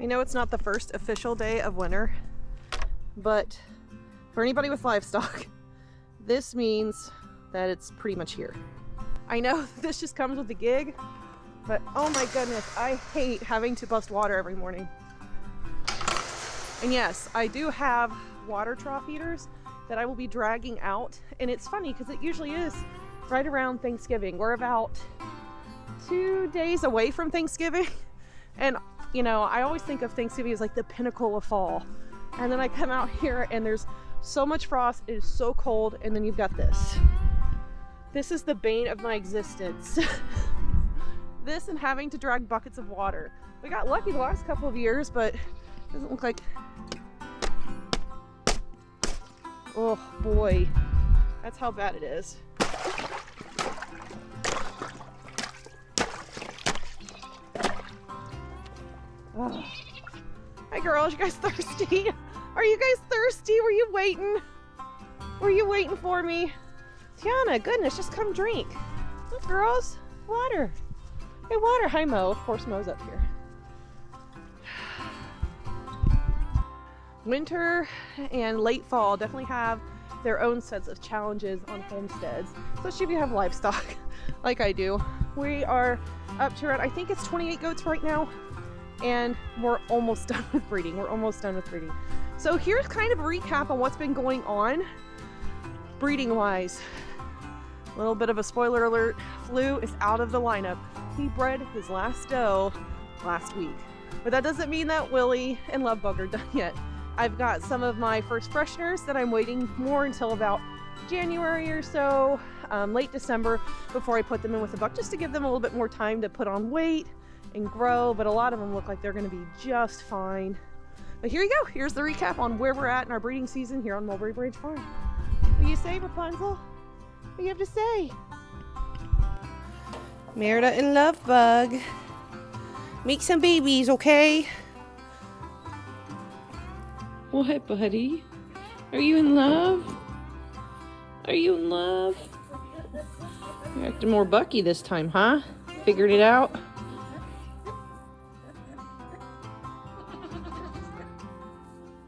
I know it's not the first official day of winter, but for anybody with livestock, this means that it's pretty much here. I know this just comes with the gig, but oh my goodness, I hate having to bust water every morning. And yes, I do have water trough heaters that I will be dragging out. And it's funny because it usually is right around Thanksgiving. We're about 2 days away from Thanksgiving. And you know, I always think of Thanksgiving as like the pinnacle of fall. And then I come out here and there's so much frost, it is so cold, and then you've got this. This is the bane of my existence. This and having to drag buckets of water. We got lucky the last couple of years, but it doesn't look like... Oh boy, that's how bad it is. Oh. Hi girls, you guys thirsty? Are you guys thirsty? Were you waiting? Were you waiting for me? Tiana, goodness, just come drink. Look girls, water. Hey, water. Hi Mo, of course Mo's up here. Winter and late fall definitely have their own sets of challenges on homesteads, especially if you have livestock like I do. We are up to around, I think it's 28 goats right now, and we're almost done with breeding. So here's kind of a recap on what's been going on breeding wise. A little bit of a spoiler alert, Flu is out of the lineup. He bred his last doe last week, but that doesn't mean that Willie and Lovebug are done yet. I've got some of my first fresheners that I'm waiting more until about January or so, late December, before I put them in with the buck, just to give them a little bit more time to put on weight and grow, but a lot of them look like they're going to be just fine. But here you go. Here's the recap on where we're at in our breeding season here on Mulberry Bridge Farm. What do you say, Rapunzel? What do you have to say? Merida and Lovebug. Make some babies, okay? What, buddy? Are you in love? Are you in love? You're acting more bucky this time, huh? Figured it out?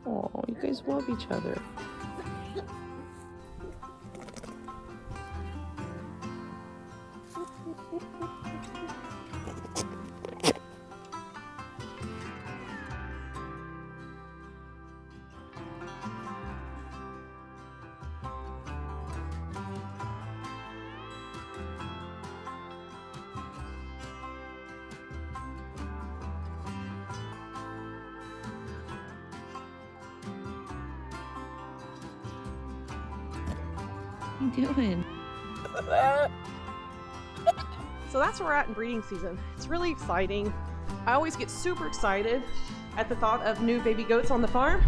Oh, you guys love each other. What are you doing? So that's where we're at in breeding season. It's really exciting. I always get super excited at the thought of new baby goats on the farm,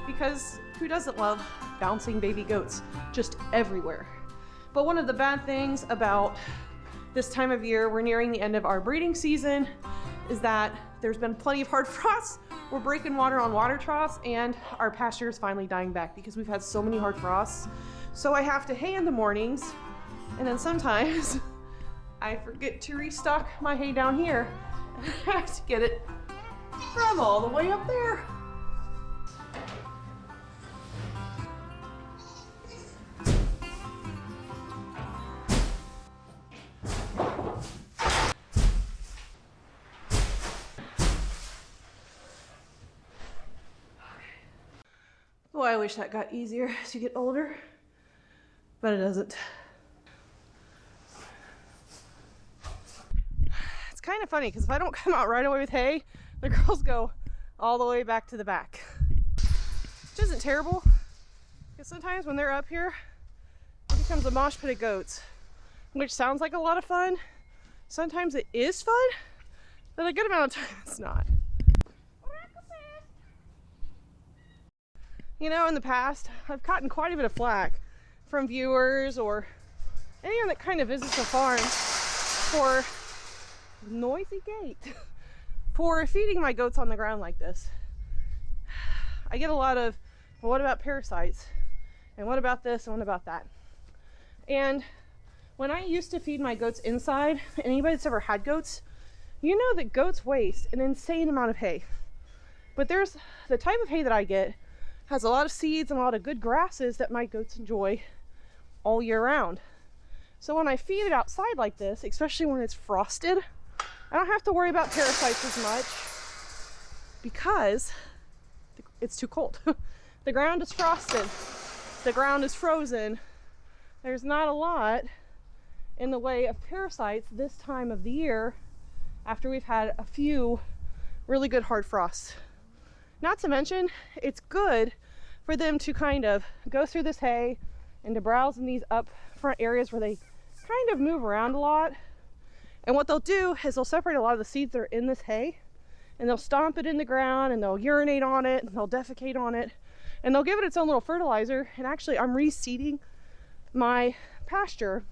because who doesn't love bouncing baby goats just everywhere? But one of the bad things about this time of year, we're nearing the end of our breeding season, is that there's been plenty of hard frosts. We're breaking water on water troughs, and our pasture is finally dying back because we've had so many hard frosts. So I have to hay in the mornings, and then sometimes I forget to restock my hay down here, and I have to get it from all the way up there. Boy, I wish that got easier as you get older, but it doesn't. It's kind of funny because if I don't come out right away with hay, the girls go all the way back to the back, which isn't terrible, because sometimes when they're up here, it becomes a mosh pit of goats, which sounds like a lot of fun. Sometimes it is fun, but a good amount of time it's not. You know, in the past, I've gotten quite a bit of flack from viewers or anyone that kind of visits the farm for noisy gate for feeding my goats on the ground like this. I get a lot of, well, what about parasites? And what about this? And what about that? And when I used to feed my goats inside, anybody that's ever had goats, you know that goats waste an insane amount of hay. But there's the type of hay that I get has a lot of seeds and a lot of good grasses that my goats enjoy all year round. So when I feed it outside like this, especially when it's frosted, I don't have to worry about parasites as much because it's too cold. The ground is frosted, the ground is frozen. There's not a lot in the way of parasites this time of the year after we've had a few really good hard frosts. Not to mention, it's good for them to kind of go through this hay and to browse in these up front areas where they kind of move around a lot. And what they'll do is they'll separate a lot of the seeds that are in this hay and they'll stomp it in the ground and they'll urinate on it and they'll defecate on it and they'll give it its own little fertilizer. And actually I'm reseeding my pasture.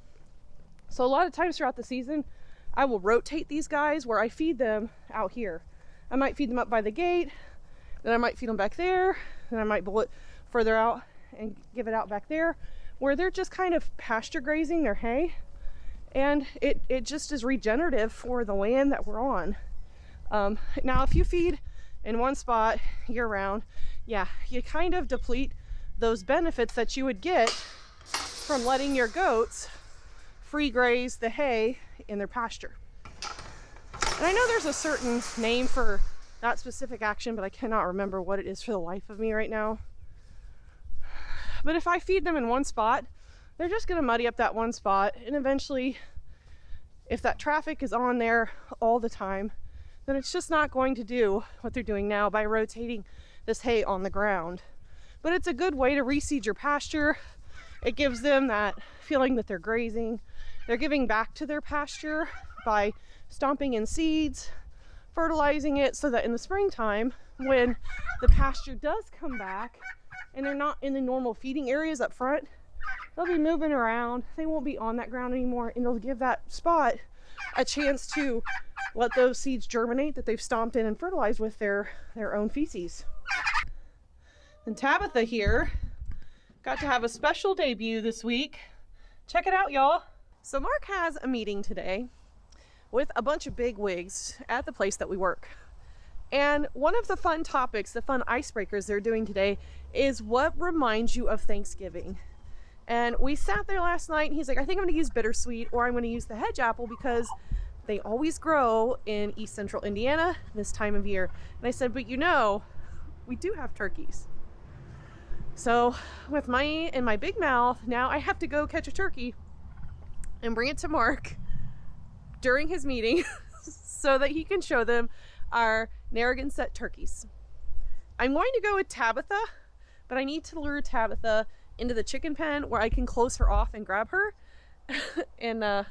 So a lot of times throughout the season, I will rotate these guys where I feed them out here. I might feed them up by the gate, then I might feed them back there, then I might pull it further out and give it out back there, where they're just kind of pasture grazing their hay. And it just is regenerative for the land that we're on. Now, if you feed in one spot year round, yeah, you kind of deplete those benefits that you would get from letting your goats free graze the hay in their pasture. And I know there's a certain name for that specific action, but I cannot remember what it is for the life of me right now. But if I feed them in one spot, they're just going to muddy up that one spot, and eventually, if that traffic is on there all the time, then it's just not going to do what they're doing now by rotating this hay on the ground. But it's a good way to reseed your pasture. It gives them that feeling that they're grazing. They're giving back to their pasture by stomping in seeds, fertilizing it, so that in the springtime, when the pasture does come back and they're not in the normal feeding areas up front, they'll be moving around. They won't be on that ground anymore, and they'll give that spot a chance to let those seeds germinate that they've stomped in and fertilized with their own feces. And Tabitha here got to have a special debut this week. Check it out, y'all. So Mark has a meeting today with a bunch of big wigs at the place that we work. And one of the fun topics, the fun icebreakers they're doing today is what reminds you of Thanksgiving. And we sat there last night and he's like, I think I'm gonna use bittersweet or I'm gonna use the hedge apple because they always grow in East Central Indiana this time of year. And I said, but you know, we do have turkeys. So with money in my big mouth, now I have to go catch a turkey and bring it to Mark during his meeting so that he can show them our Narragansett turkeys. I'm going to go with Tabitha, but I need to lure Tabitha into the chicken pen where I can close her off and grab her. And we're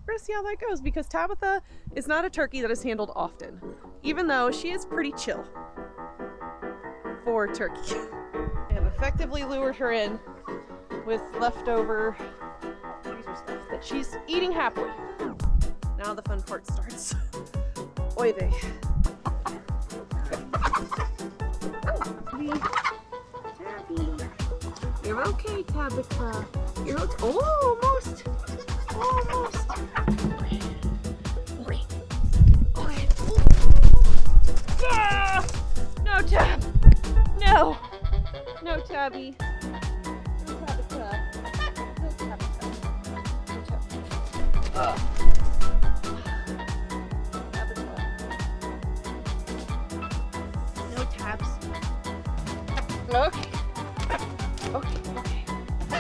gonna see how that goes, because Tabitha is not a turkey that is handled often, even though she is pretty chill for turkey. I have effectively lured her in with leftover freezer stuff that she's eating happily. Now the fun part starts. Oy vey. Tabby. You're okay, Tabitha. You're okay. Oh, almost. Almost. Okay. Okay. Ah! No, Tab. No. No, Tabby. No, Tabitha. No, Tabitha. No, Tabitha. No tabs. Okay. Okay. Okay. I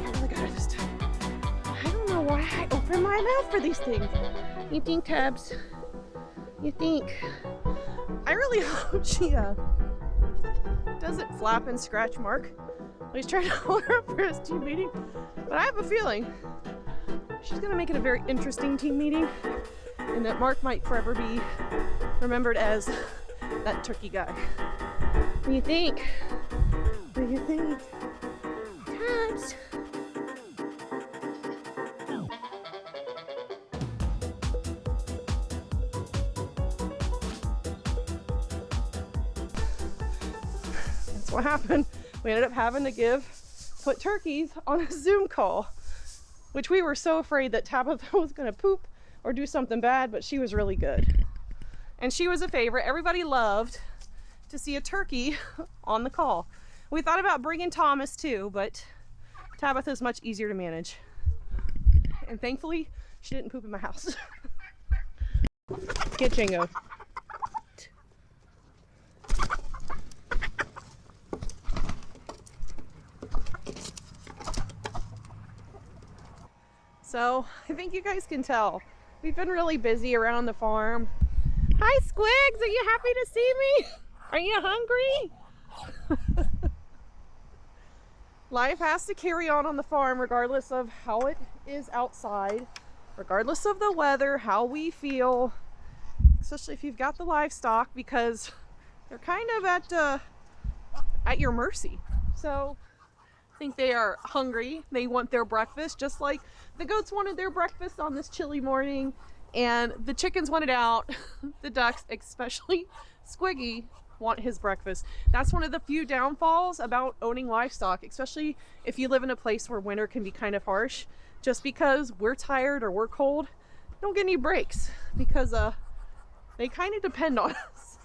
really got her this time. I don't know why I open my mouth for these things. You think, Tabs? You think? I really hope she doesn't flap and scratch Mark. He's trying to hold her up for his team meeting. But I have a feeling she's gonna make it a very interesting team meeting, and that Mark might forever be remembered as that turkey guy. What do you think? What do you think? Tabs. That's what happened. We ended up having to put turkeys on a Zoom call, which we were so afraid that Tabitha was going to poop or do something bad, but she was really good. and she was a favorite. Everybody loved to see a turkey on the call. We thought about bringing Thomas too, but Tabitha's much easier to manage. And thankfully, she didn't poop in my house. Get Jingo. So, I think you guys can tell, we've been really busy around the farm. Hi Squigs, are you happy to see me? Are you hungry? Life has to carry on the farm regardless of how it is outside, regardless of the weather, how we feel, especially if you've got the livestock, because they're kind of at your mercy. So I think they are hungry. They want their breakfast, just like the goats wanted their breakfast on this chilly morning, and the chickens wanted out. The ducks, especially Squiggy, want his breakfast. That's one of the few downfalls about owning livestock, especially if you live in a place where winter can be kind of harsh. Just because we're tired or we're cold, don't get any breaks, because they kind of depend on us.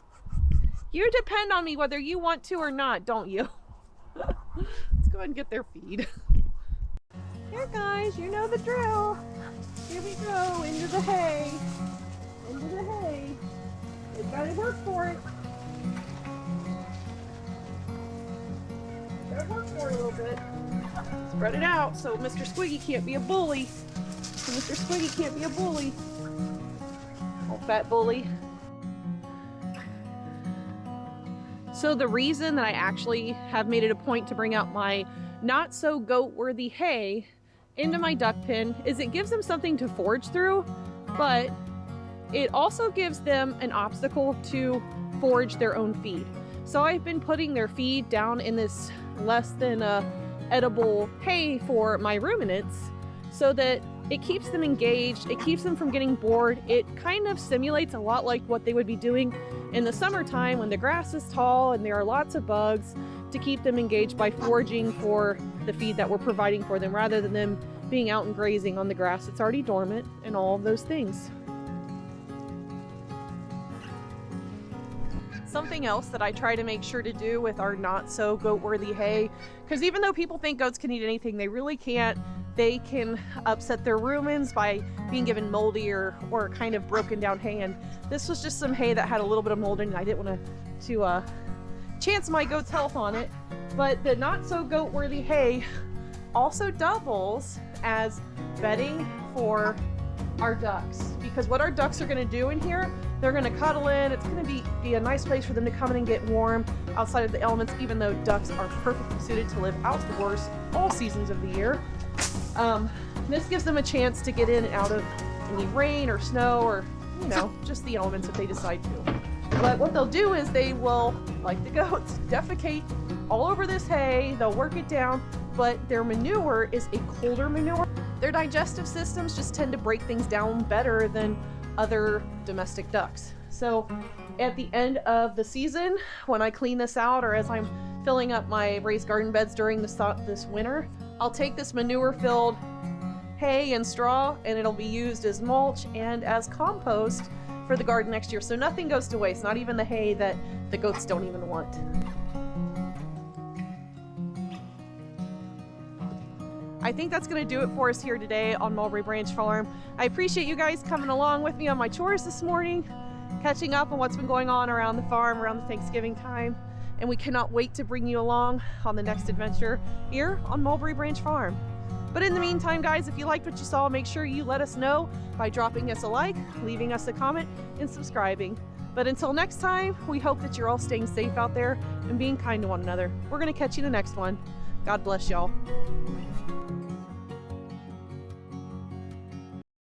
You depend on me whether you want to or not, don't you? Let's go ahead and get their feed. Here guys, you know the drill. Here we go, into the hay. Into the hay. They've got to work for it. Gotta work for it a little bit. Spread it out so Mr. Squiggy can't be a bully. So Mr. Squiggy can't be a bully. Oh, fat bully. So the reason that I actually have made it a point to bring out my not so goat worthy hay into my duck pen is it gives them something to forage through, but it also gives them an obstacle to forage their own feed. So I've been putting their feed down in this less than edible hay for my ruminants so that it keeps them engaged, it keeps them from getting bored. It kind of simulates a lot like what they would be doing in the summertime when the grass is tall and there are lots of bugs, to keep them engaged by foraging for the feed that we're providing for them, rather than them being out and grazing on the grass that's already dormant and all of those things. Something else that I try to make sure to do with our not so goat worthy hay, because even though people think goats can eat anything, they really can't. They can upset their rumens by being given moldy or kind of broken down hay, and this was just some hay that had a little bit of mold in it. I didn't want to chance my goat's health on it, but the not so goat worthy hay also doubles as bedding for our ducks, because what our ducks are going to do in here, they're going to cuddle in. It's going to be a nice place for them to come in and get warm outside of the elements, even though ducks are perfectly suited to live outdoors all seasons of the year. This gives them a chance to get in and out of any rain or snow, or you know, just the elements if they decide to. But what they'll do is they will, like the goats, defecate all over this hay. They'll work it down, but their manure is a colder manure. Their digestive systems just tend to break things down better than other domestic ducks. So at the end of the season, when I clean this out, or as I'm filling up my raised garden beds during this winter, I'll take this manure-filled hay and straw, and it'll be used as mulch and as compost for the garden next year. So nothing goes to waste, not even the hay that the goats don't even want. I think that's going to do it for us here today on Mulberry Branch Farm. I appreciate you guys coming along with me on my chores this morning, catching up on what's been going on around the farm around the Thanksgiving time. And we cannot wait to bring you along on the next adventure here on Mulberry Branch Farm. But in the meantime, guys, if you liked what you saw, make sure you let us know by dropping us a like, leaving us a comment, and subscribing. But until next time, we hope that you're all staying safe out there and being kind to one another. We're going to catch you in the next one. God bless y'all.